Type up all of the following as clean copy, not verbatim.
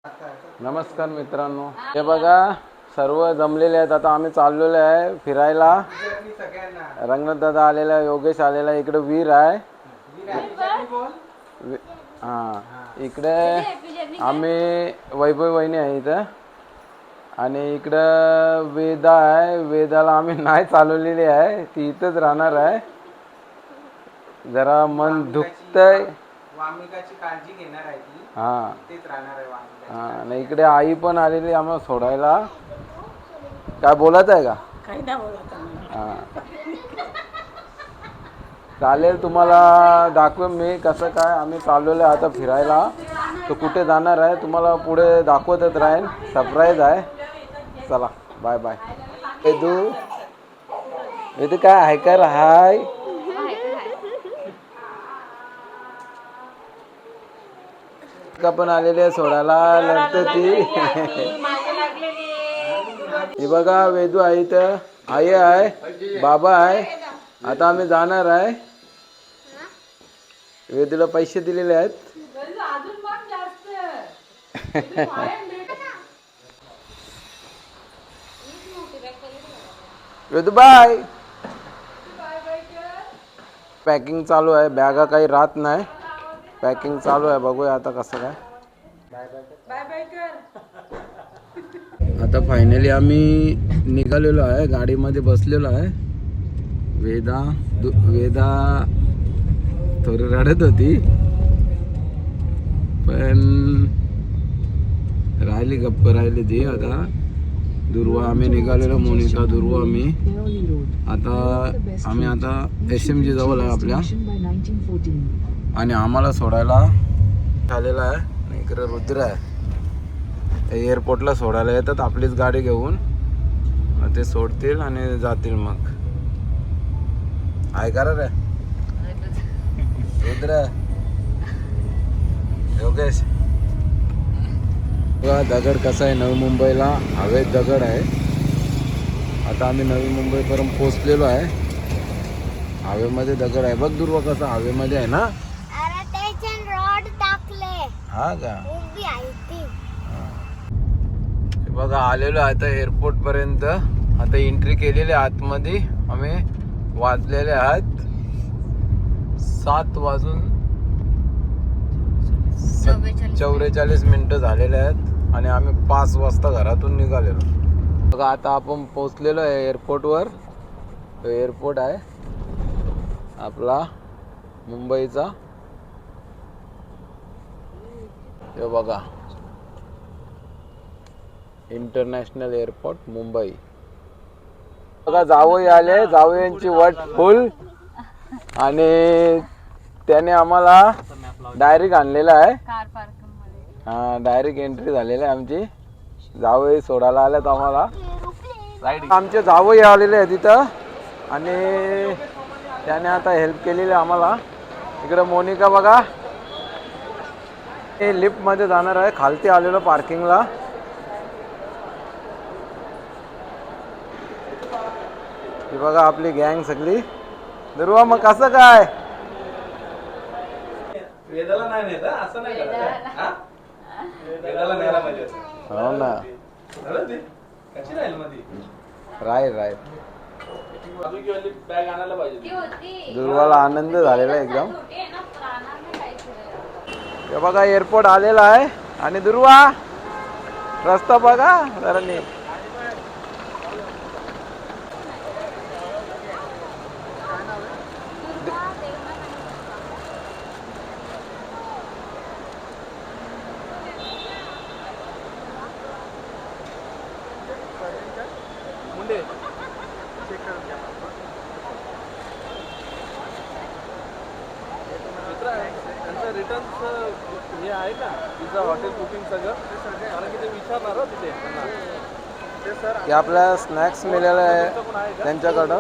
नमस्कार मित्रांनो, हे बघा सर्व जमलेले आहेत. आता आम्ही चाललेलो आहे फिरायला. रंगनाथ दादा आलेला आहे, योगेश आलेला आहे, इकडे वीर आहे. हां, इकडे आम्ही वैभव वहिनी आहे इथं. आणि इकडं वेदा आहे. वेदाला आम्ही नाही चालवलेली आहे, ती इथंच राहणार आहे. जरा मन दुखतंय. वामिकाची काळजी घेणार आहे ती. हां, तेच राहणार आहे वामिकाची. हां, आणि इकडे आई पण आलेली आम्हाला सोडायला. काय बोलत आहे का? काही नाही बोलत. हां, चालेल. तुम्हाला दाखवेन मी कसं काय आम्ही चाललेलो आहे आता फिरायला. तो कुठे जाणार आहे तुम्हाला पुढे दाखवतच राहील. सरप्राईज आहे. चला, बाय बाय. वेदू, वेदू काय आहे कर हाय. का पण आलेली आहे सोडायला, लढते ती. हे बघा वेदू आहे इथं, आई आहे, बाबा आहे. आता आम्ही जाणार आहे. वेदूला पैसे दिलेले आहेत. वेदू बाय. पॅकिंग चालू आहे, बॅगा काही राहत नाही. पॅकिंग चालू आहे, बघूया आता कसं काय. आता फायनली आम्ही निघालेलो आहे, गाडीमध्ये बसलेलो आहे. वेदा थोडी रडत होती, पण राहिली, गप्प राहिली ती. आता दुर्वा आम्ही निघालेलो, मोनिका दुर्वा आम्ही आता SMG जवळ आहे आपल्या. आणि आम्हाला सोडायला आलेला आहे. इकडे रुद्र आहे, एअरपोर्टला सोडायला येतात आपलीच गाडी घेऊन. ते सोडतील आणि जातील. मग ऐका रे रुद्र, योगेश. बघा दगड कसा आहे नवी मुंबईला, हवेत दगड आहे. आता आम्ही नवी मुंबईपर्यंत पोहोचलेलो आहे. हवेमध्ये दगड आहे, बघ दुर्वा कसा हवेमध्ये आहे ना. हा का, बघा आलेलो आता एअरपोर्ट पर्यंत. आता एंट्री केलेली आतमध्ये. आम्ही वाजलेले आहेत 7 वाजून 44 मिनिटं झालेले आहेत. आणि आम्ही 5 वाजता घरातून निघालेलो. बघा आता आपण पोहोचलेलो आहे एअरपोर्टवर. एअरपोर्ट आहे आपला मुंबईचा. हे बघा, इंटरनॅशनल एअरपोर्ट मुंबई. बघा जावई आले, जावयांची वट फुल. आणि त्याने आम्हाला डायरेक्ट आणलेला आहे. हा, डायरेक्ट एंट्री झालेली आहे आमची. जावई सोडायला आल्यात आम्हाला. आमचे जावई आलेले आहे तिथं, आणि त्याने आता हेल्प केलेली आम्हाला. इकडे मोनिका बघा, हे लिफ्ट मध्ये जाणार आहे. खालती आलेलो पार्किंगला. ही बघा आपली गँग सगळी. दुर्वा, मग कसं काय? वेदाला नाही नेत असं नाही करत. वेदाला न्यायला पाहिजे. हो ना, कशी राहील मध्ये राईट. बॅग आणायला पाहिजे. दुर्वाला आनंद झालेला एकदम. हे बघा एअरपोर्ट आलेला आहे. आणि दुर्वा रस्ता बघा जरा नीट. मुंडे त्यांचं रिटर्नचं हे आहे का, तिचं हॉटेल बुकिंग सगळं? कारण की ते विचारणार तिथे त्यांना. हे आपल्या स्नॅक्स मिळाले आहे त्यांच्याकडं.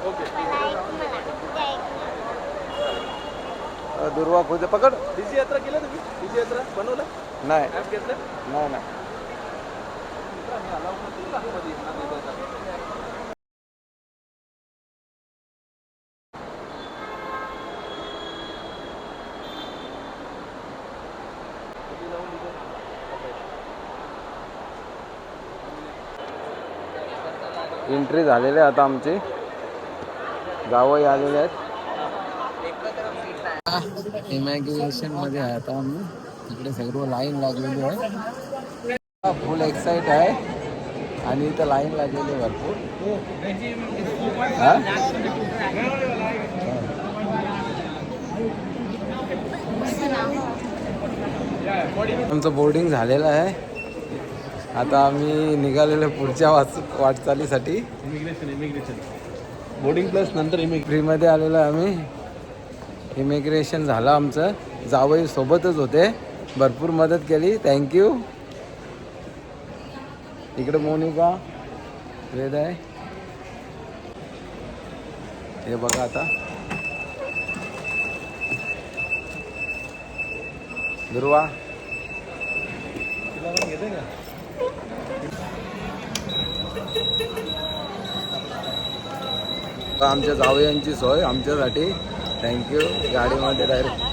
ओके, दुर्वा खुद पकड. डीजी यात्रा केलं तुम्ही? डीजी यात्रा बनवलं नाही ॲप घेतलं? नाही. जाऊन एंट्री झालेली आहे आता आमची. जावई आलेले आहेत. इमॅग्रेशन मध्ये आहे आता आम्ही. तिकडे सर्व लाईन लागलेली आहे. फुल एक्साइट आहे आणि इथं लाईन लागलेली आहे भरपूर. आमचं बोर्डिंग झालेलं आहे. आता आम्ही निघालेलो पुढच्या वाटचालीसाठी. इमिग्रेशन बोर्डिंग प्लस नंतर फ्रीमध्ये आलेलो आहे आम्ही. इमिग्रेशन झालं आमचं. जावई सोबतच होते, भरपूर मदत केली. थँक्यू. इकडे मोनिका वेद आहे. हे बघा आता दुर्वा. आमच्या जावयांची सोय आमच्यासाठी. थँक्यू. गाडीमध्ये डायरेक्ट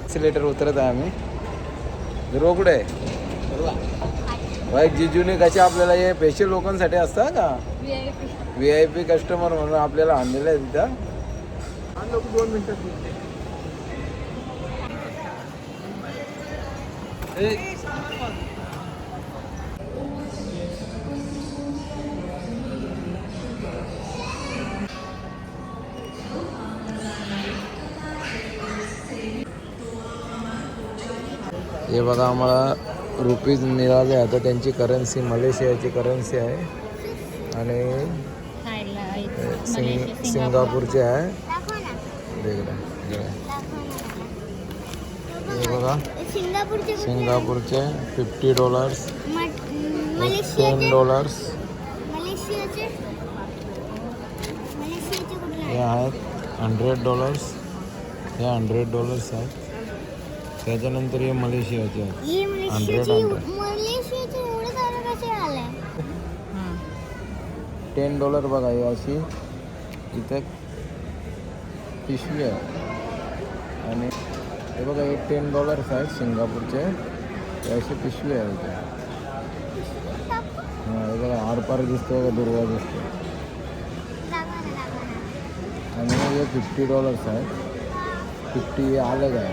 एक्सिलेटर उतरत आहे आम्ही. दुर्वा कुठे आहे? भाई जिजूने कसे आपल्याला हे स्पेशल लोकांसाठी असतात का VIP कस्टमर म्हणून आपल्याला आणलेलं आहे तिथं. 2 मिनिटात. हे बघा आम्हाला रुपीज मिळाले. आता त्यांची करन्सी मलेशियाची करन्सी आहे आणि सिंगापूरचे आहे. हे बघा सिंगापूरचे $50, $10. हे आहेत $100. हे $100 आहेत. त्याच्यानंतर हे मलेशियाचे आहेत. 100 $10 बघा. ही अशी इथे पिशवी आहे आणि हे बघा हे $10 आहेत सिंगापूरचे. हे अशी पिशवी आहे इथे. हां हे बघा आरपार दिसतो का दुर्वा दिसतो. आणि हे $50 आहेत. 50 हे अलग आहे.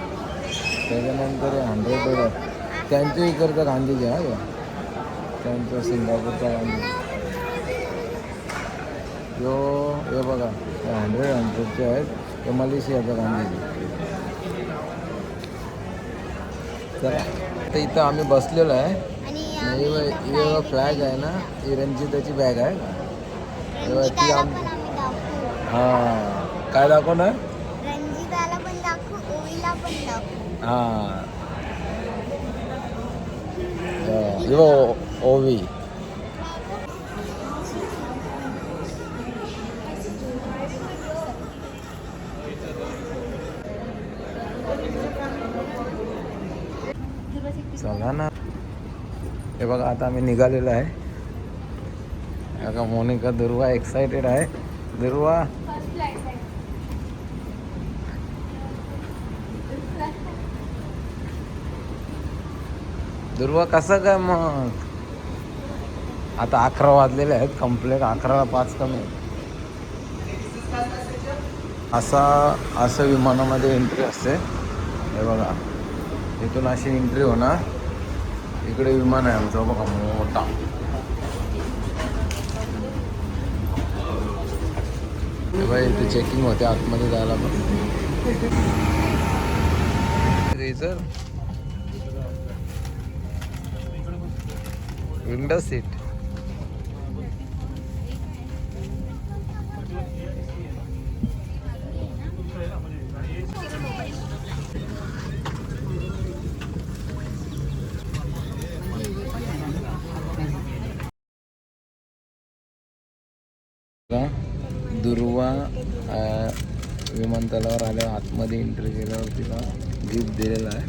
त्याच्यानंतर हे $100. त्यांच्या इकडचा गांधीजी आहे. त्यांचा सिंगापूरचा गांधी. यो हे बघा हे 100 आहेत. हे मलेशियाचा गांधीजी. चला तर इथं आम्ही बसलेलो आहे. हे फ्लॅग आहे ना, ही रंजिताची बॅग आहे का? ती हां काय दाखवणार? हां यो ओवी. चला ना. हे बघा आता आम्ही निघालेलो आहे. आता मोनिका दुर्वा एक्साइटेड आहे. दुर्वा दुर्वा कसं काय मग? आता 11 वाजलेले आहेत. कंप्लीट 11ला 5 कमी. असं विमानामध्ये एंट्री असते. हे बघा इथून अशी एंट्री होणार. इकडे विमान आहे आमचं बघा मोठा. बघा इथे चेकिंग होते आतमध्ये जायला पण. Sir window seat. दुर्वा विमानतळावर आल्यावर आतमध्ये एंट्री केल्यावर तिला गिफ्ट दिलेला आहे.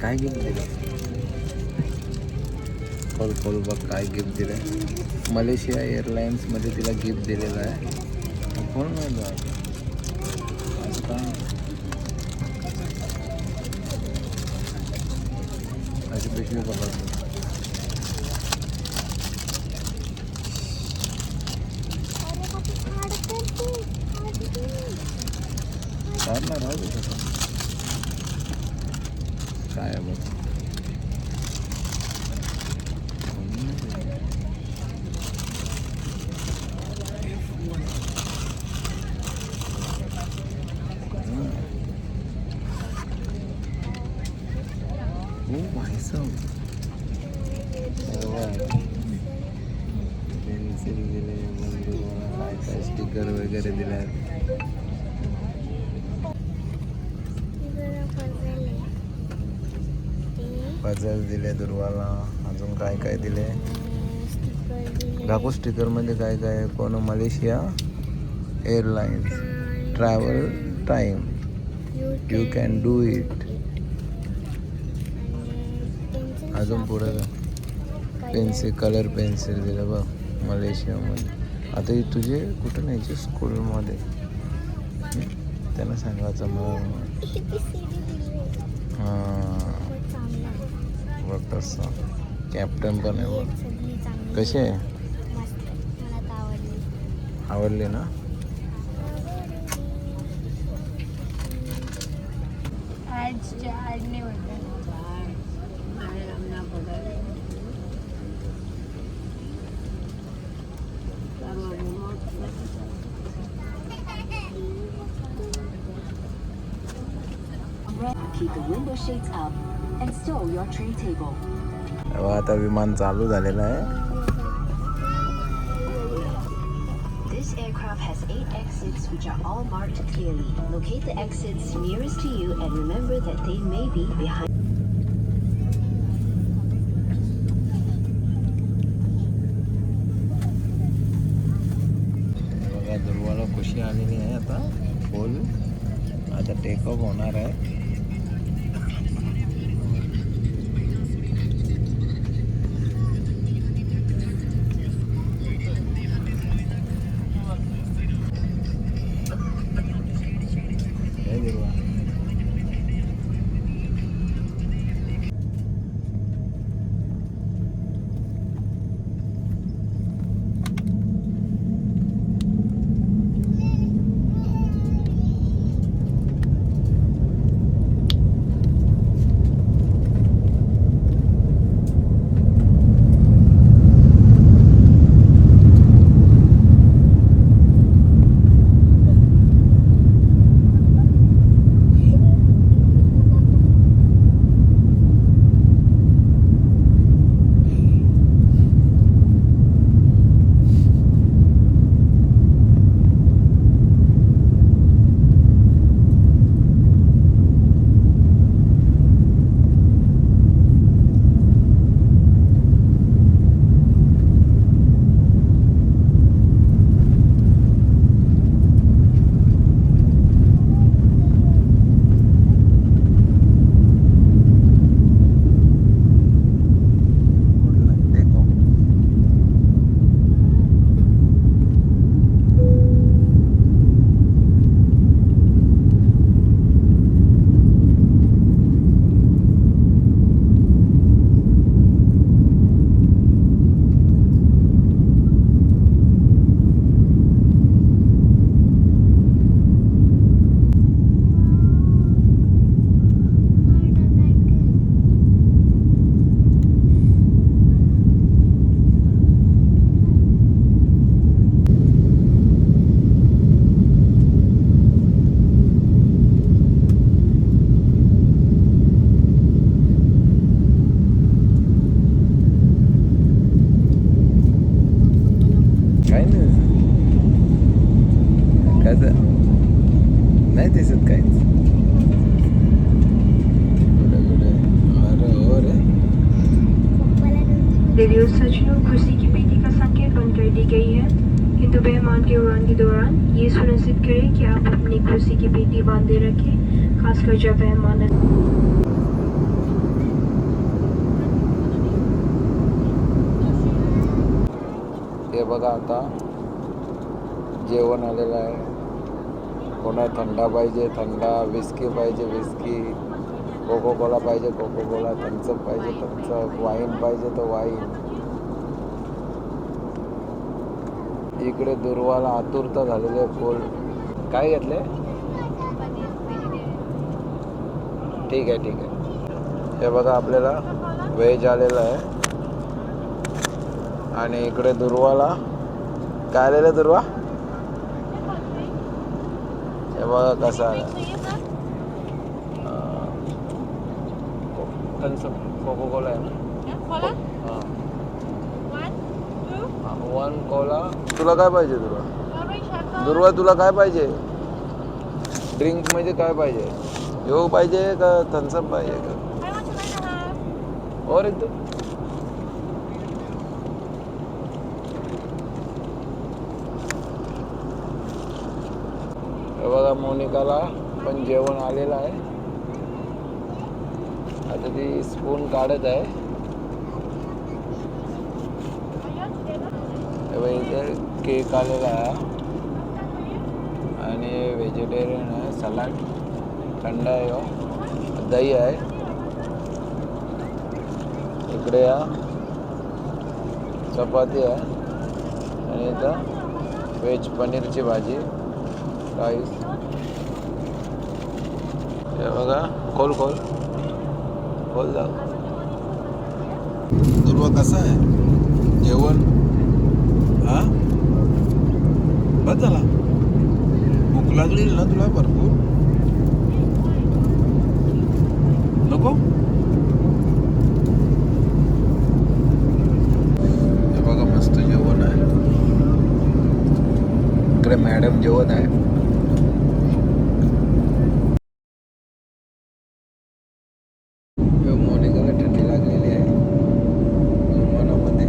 काय गिफ्ट दिलं खोल बघ काय गिफ्ट दिलं मलेशिया एअरलाइन्समध्ये तिला गिफ्ट दिलेलं आहे कोण माहिती असं काय अशी पिशवी बघा राहू दे तसं काय आहे बघ भाई साहब पेन्सिल दिले काय काय स्टिकर वगैरे दिले आहेत पझल दिले दुर्वाला अजून काय काय दिले दाखव स्टिकरमध्ये काय काय कोण Malaysia airlines travel time you can do it अजून पुढे पेन्सिल कलर पेन्सिल दिलं बघ मलेशियामध्ये आता ही तुझे कुठं न्यायची स्कूलमध्ये त्यांना सांगायचं मला हां बघ तसं कॅप्टन पण आहे बघ कशी आहे आवडली ना Keep the window shades up and stow your tray table. आता विमान चालू झालेलं आहे This aircraft has 8 exits which are all marked clearly. Locate the exits nearest to you and remember that they may be behind. बघा दुर्वाला खुशी आलेली आहे आता फुल आता टेक ऑफ होणार आहे नाही दिसत काहीच रेडियो सचनो खुशी की पेटी का संकेत बंद कर दी गई है किंतु मेहमान के उड़ान के दौरान ये सुनिश्चित करें कि आप अपनी कुर्सी की पेटी बांधे रखें खासकर जब मेहमान हे बघा आता जेवण आलेलं आहे. कोणा थंडा पाहिजे थंडा, विस्की पाहिजे विस्की, कोको कोला पाहिजे कोको कोला, थम्सअप पाहिजे थम्सअप, वाईन पाहिजे तर वाईन. इकडे दुर्वाला आतुरता झालेली आहे फुल. काय घेतले? ठीक आहे ठीक आहे. हे बघा आपल्याला व्हेज आलेलं आहे. आणि इकडे दुर्वाला काय आलेलं दुर्वा? हे बघा कसं आलं. कोको कोला आहे ना? हां 1 कोला. तुला काय पाहिजे दुर्वा? दुर्वा तुला काय पाहिजे? ड्रिंक म्हणजे काय पाहिजे? यो पाहिजे का थम्सअप पाहिजे का? और एकदम हे बघा मोनिकाला पण जेवण आलेलं आहे. आता ती स्पून काढत आहे. इथे केक आलेला आहे आणि व्हेजिटेरियन आहे. सलाड थंड आहे. दही आहे इकडे. चपाती आहे आणि इथं व्हेज पनीरची भाजी, राईस. हे बघा खोल खोल खोल जाऊ. दुर्वा कसं आहे जेवण? हा बस झाला. भूक लागली ना तुला भरपूर? नको? हे बघा मस्त जेवण आहे. इकडे मॅडम जेवण आहे. मोनिकाला थंडी लागलेली आहे विमानामध्ये.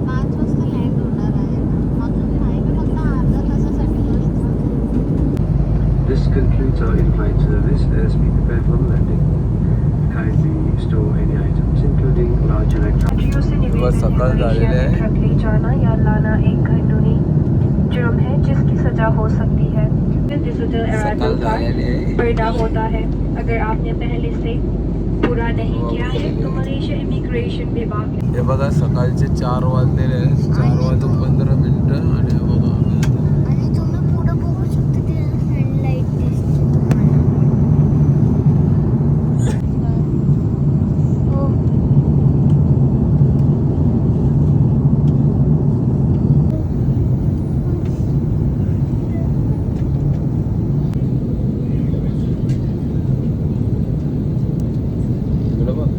5 वाजता लँड होणार आहे ना. अजून नाही फक्त अर्धा तासासाठी बसतो. This concludes our in-flight service. As we prepare for the landing, kindly store any items, including large electronics. यात्रियों से निवेदन है सकाळ मलेशिया झालेले में आहे. ट्रक ले जाना या लाना एक कानूनी जुर्म है जिसकी सजा हो सकती है. डिजिटल सकाळ अराइवल झालेली आहे. कार्ड पैदा होता है. अगर आपने पहले से पूरा नहीं किया है तो मलेशिया इमिग्रेशन विभाग हे बघा सकाळचे 4 वाजलेले आहेत. 4:15 आणि हे बघा आणि तुम्ही पुढे बघू शकता ते सनलाइट दिसते तुम्हाला. हो इकडं बघ.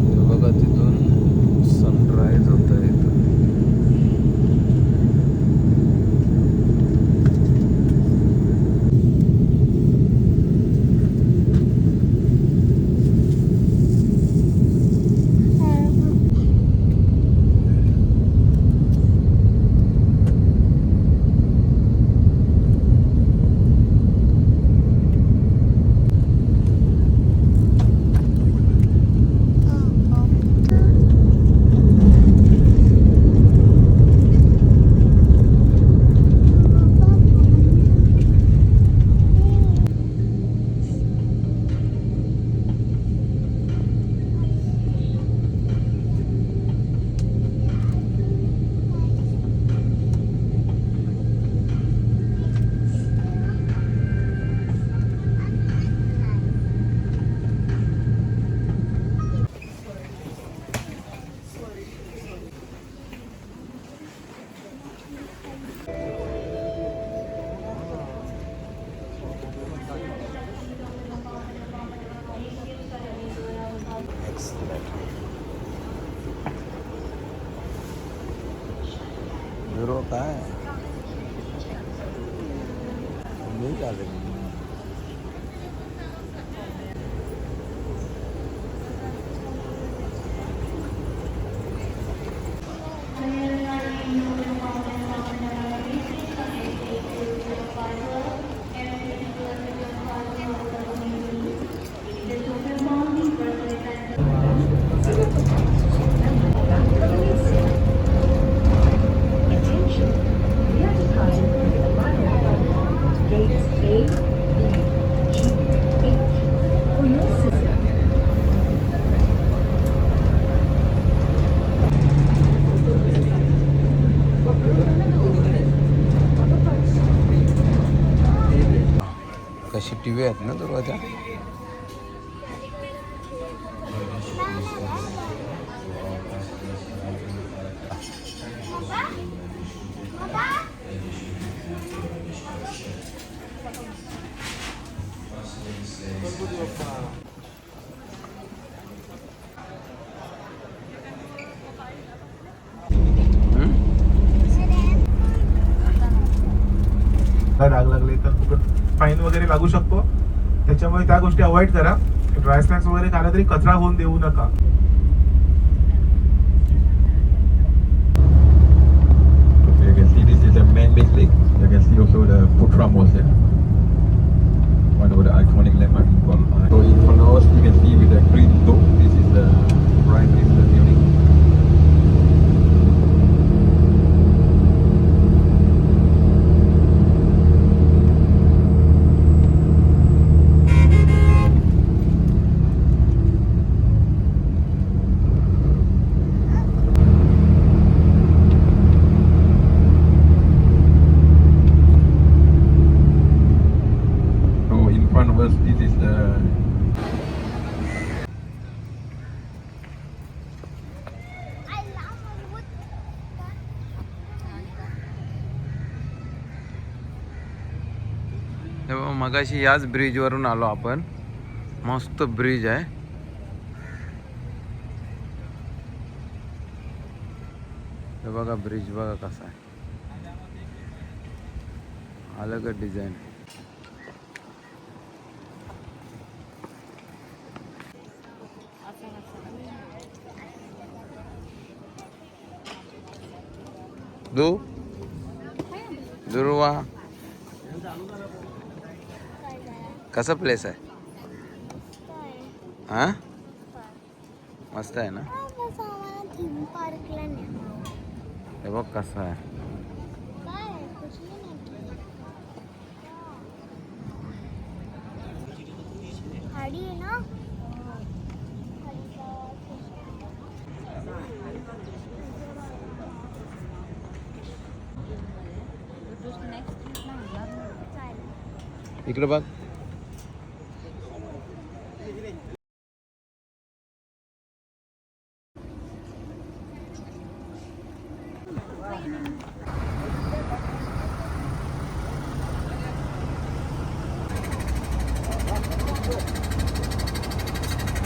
हे बघा तिथून सनराईज होत आहे. हिरो काय मी झाले. दिवे आहेत ना दुर्वाच्या. डाग लागले तर कुठं फाईन वगैरे लागू शकतो. त्याच्यामुळे त्या गोष्टी अवॉइड करा. ड्राय स्नॅक्स वगैरे खाला तरी कचरा होऊन देऊ नका. Okay, you can see this is a man-made lake. You can see also the Putram was here. One of the iconic landmarks from so in front of us you can see with the green dome. This is the Prime Minister building. So in front of us, this is the हे बघा, मगाशी याच ब्रिजवरून आलो आपण. मस्त bridge आहे. हे बघा ब्रिज बघा कसा आहे. अलग डिझाईन. दुर्वा कसा प्लेस आहे? हा मस्त आहे ना. हे बघ कसं आहे. इकडे बघ.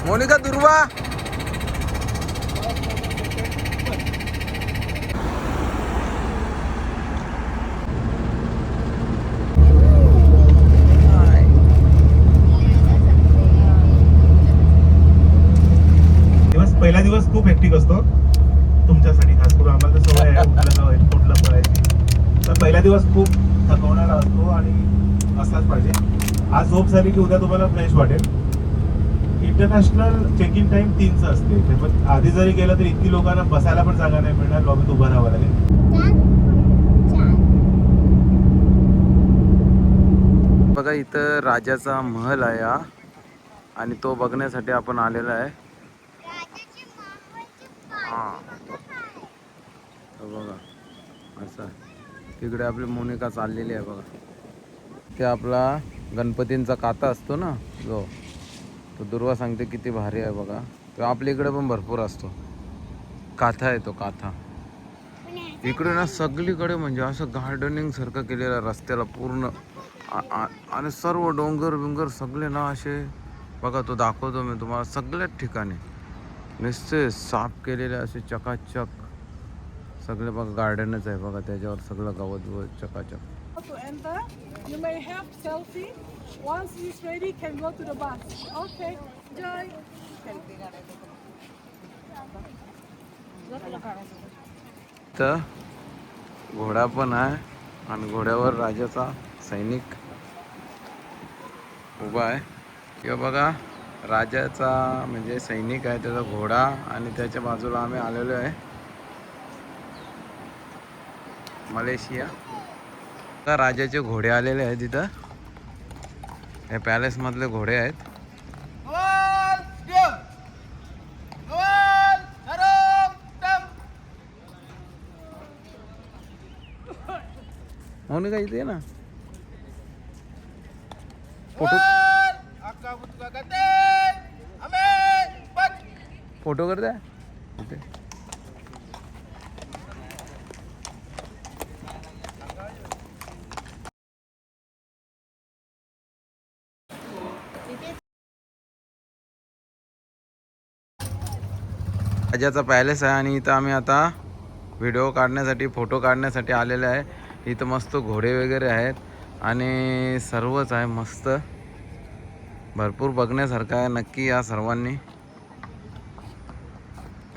मोनिका दुर्वा पहिला दिवस खूप हेक्टिक असतो तुमच्यासाठी, खास करून आम्हाला तर सवय आहे एअरपोर्टला पळायची. तर पहिला दिवस खूप थकवणारा असतो आणि असलाच पाहिजे. आज झोप झाली की उद्या तुम्हाला फ्रेश वाटेल. इंटरनॅशनल चेक इन टाइम 3चा असते. त्यामुळे आधी जरी गेलं तरी इतकी लोकांना बसायला पण जागा नाही मिळणार. लॉबीत उभं राहावं लागेल. बघा इथं राजाचा महल आहे हा, आणि तो बघण्यासाठी आपण आलेला आहे. हा बघा असं तिकडे आपली मोनिका चाललेली आहे बघा. ते आपला गणपतींचा काथा असतो ना जो, तो दुर्वा सांगते किती भारी आहे बघा. तो आपल्या इकडे पण भरपूर असतो. काथा आहे तो काथा. इकडे ना सगळीकडे म्हणजे असं गार्डनिंग सारखं केलेलं रस्त्याला पूर्ण. आणि सर्व डोंगर बिंगर सगळे ना असे बघा. तो दाखवतो मी तुम्हाला. सगळ्याच ठिकाणी नुसते साफ केलेले असे चकाचक सगळे बघा. गार्डनच आहे बघा. त्याच्यावर सगळं गवत चकाचक. To enter, you may have selfie. Once it's ready, can go to the bus. Okay, enjoy. तर घोडा पण आहे आणि घोड्यावर राजाचा सैनिक उभा आहे. किंवा बघा राजाचा म्हणजे सैनिक आहे, त्याचा घोडा, आणि त्याच्या बाजूला आम्ही आलेलो आहे मलेशिया. राजाचे घोडे आलेले आहेत तिथं. हे पॅलेस मधले घोडे आहेत. मोनिका इथे ना फोटो फोटो करते इथे. राजाचा पॅलेस आहे आणि इथं आम्ही आता व्हिडिओ काढण्यासाठी फोटो काढण्यासाठी आलेले आहे. इथं मस्त घोडे वगैरे आहेत आणि सर्वच आहे मस्त, भरपूर बघण्यासारखं आहे. नक्की या सर्वांनी.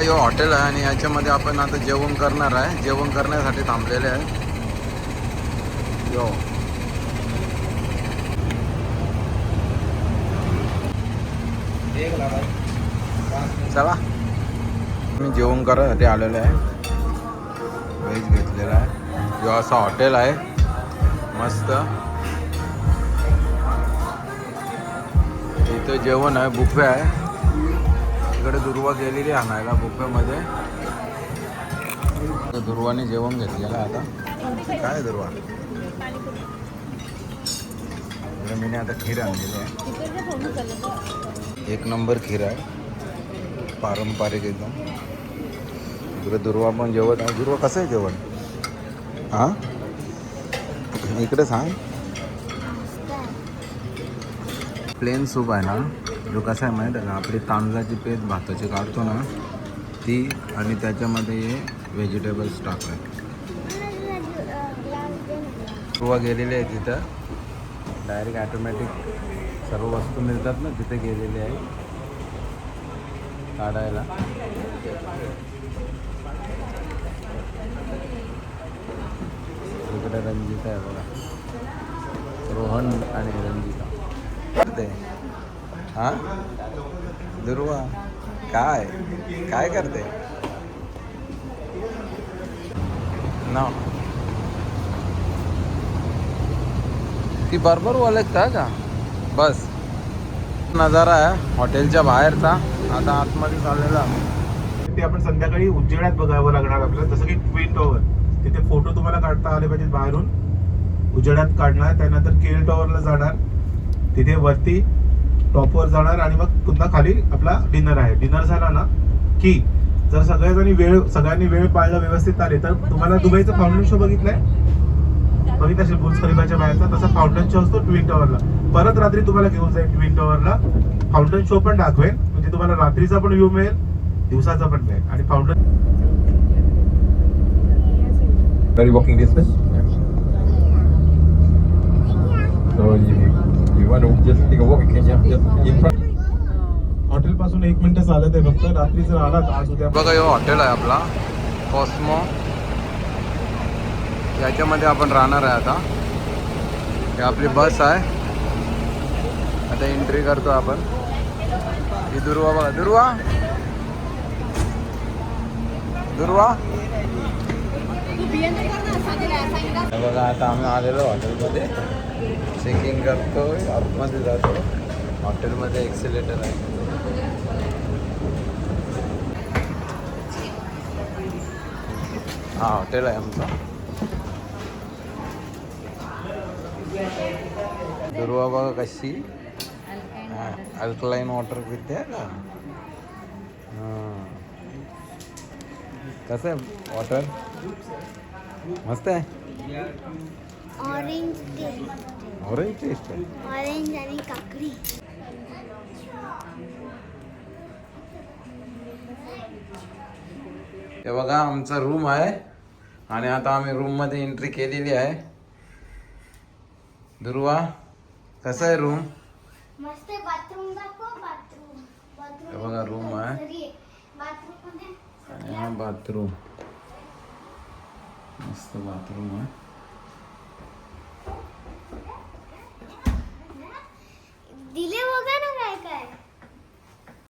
हे हॉटेल आहे आणि याच्यामध्ये आपण आता जेवण करणार आहे. जेवण करण्यासाठी थांबलेले आहे. यो चला, मी जेवण करायसाठी आलेलो आहे. व्हेज घेतलेला आहे. जो असं हॉटेल आहे मस्त. इथं जेवण आहे, बुफे आहे. इकडे दुर्वा गेलेली आणायला बुफेमध्ये. दुर्वाने जेवण घेतलेलं आहे. आता काय दुर्वा मी आता खीर आणलेली आहे. एक नंबर खीर आहे, पारंपरिक एकदम. इकडे दुर्वा पण जेवण आहे. दुर्वा कसं आहे जेवण? हां इकडे सांग. प्लेन सूप आहे ना, जो कसा आहे माहीत आहे का, आपली तांदळाची पेज भाताची काढतो ना ती, आणि त्याच्यामध्ये हे व्हेजिटेबल्स टाकले. दुर्वा गेलेली आहे तिथं. डायरेक्ट ॲटोमॅटिक सर्व वस्तू मिळतात ना तिथे गेलेली आहे काढायला. इकडे रंजिता आहे बघा, रोहन आणि रंजिता करते. हां दुर्वा काय काय करते ना? ती बरोबर ओळखता का? बस नजारा आहे हॉटेलच्या बाहेरचा. आता आतमध्ये चाललेला ते आपण संध्याकाळी उजेडात बघावं लागणार आपल्याला. जसं की ट्विन टॉवर, तिथे फोटो तुम्हाला काढता आले पाहिजेत बाहेरून. उजेडात काढणार, त्यानंतर केल टॉवरला जाणार, तिथे वरती टॉपवर जाणार आणि मग पुन्हा खाली आपला डिनर आहे. डिनर झाला ना की जर सगळ्यांनी वेळ पाळला, व्यवस्थित आले, तर तुम्हाला दुबईचा फाउंटन शो बघितलाय असेल बुर्ज खलिफाच्या बाहेरचा, तसा फाउंटन शो असतो ट्विन टॉवरला. परत रात्री तुम्हाला घेऊन जाईल ट्विन टॉवरला, फाउंटन शो पण दाखवेल. म्हणजे तुम्हाला रात्रीचा पण व्ह्यू मिळेल, दिवसाचा पण मिळेल. आणि fountain Very walking distance. So you want to just take a walk, you can just in front. Hotel पासून 1 मिनिट चालत आहे फक्त. रात्री जर आला आज उद्या बघा. हे हॉटेल आहे आपला कॉस्मो. याच्यामध्ये आपण राहणार आहे आता. ही आपली बस आहे. आता एंट्री करतो आपण. ही दुर्वा बघा. दुर्वा दुर्वा बघा. आता आम्ही आलेलो हॉटेलमध्ये. चेकिंग करतो, आतमध्ये जातो. हॉटेलमध्ये एक्सिलेटर आहे. हा हॉटेल आहे आमचं. दुर्वा बघा कशी अल्कलाईन वॉटर पिते आहे का. हां कसं आहे वॉटर? मस्त आहे. ऑरेंज ऑरेंज टेस्ट आहे. ऑरेंज आणि काकडी. हे बघा आमचा रूम आहे आणि आता आम्ही रूममध्ये एंट्री केलेली आहे. दुर्वा कसं आहे रूम? मस्त बाथरूम दाखव. बाथरूम हे बघा रूम आहे आणि हा बाथरूम. मस्त बाथरूम आहे.